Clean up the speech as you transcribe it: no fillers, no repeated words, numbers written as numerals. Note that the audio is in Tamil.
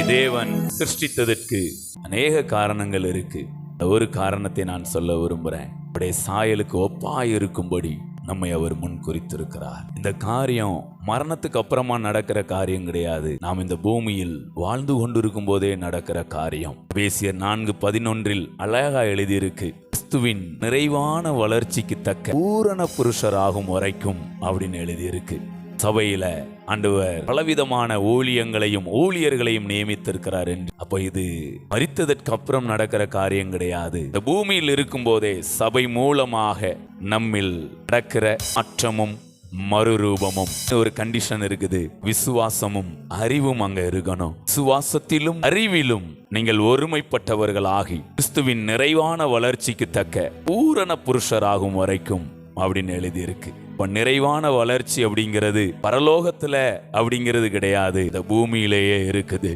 நம்மை தேவன் சிருஷ்டித்ததற்கு அநேக காரணங்கள் இருக்கு. ஒரு காரணத்தை நான் சொல்ல விரும்புகிறேன். அவருடைய சாயலுக்கு ஒப்பாய் இருக்கும்படி நம்மை அவர் முன் குறித்திருக்கிறார். இந்த காரியம் மரணத்துக்கு அப்புறமா நடக்கிற காரியம் கிடையாது. நாம் இந்த பூமியில் வாழ்ந்து கொண்டிருக்கும் போதே நடக்கிற காரியம். எபேசியர் 4:11 அழகா எழுதியிருக்கு, கிறிஸ்துவின் நிறைவான வளர்ச்சிக்கு தக்க பூரண புருஷராகும் வரைக்கும் அப்படின்னு எழுதியிருக்கு. சபையில ஆண்டவர் பலவிதமான ஊழியங்களையும் ஊழியர்களையும் நியமித்திருக்கிறார் என்று. அப்ப இது மரித்ததற்கு அப்புறம் நடக்கிற காரியம் கிடையாது. இந்த பூமியில் இருக்கும் போதே சபை மூலமாக நம்மில் நடக்கிற மாற்றமும் மறுரூபமும் ஒரு கண்டிஷன் இருக்குது. விசுவாசமும் அறிவும் அங்க இருக்கணும். விசுவாசத்திலும் அறிவிலும் நீங்கள் ஒருமைப்பட்டவர்களாகி கிறிஸ்துவின் நிறைவான வளர்ச்சிக்கு தக்க பூரண புருஷராகும் வரைக்கும் அப்படின்னு எழுதியிருக்கு. இப்ப நிறைவான வளர்ச்சி அப்படிங்கிறது பரலோகத்துல அப்படிங்கிறது கிடையாது, இந்த பூமியிலேயே இருக்குது.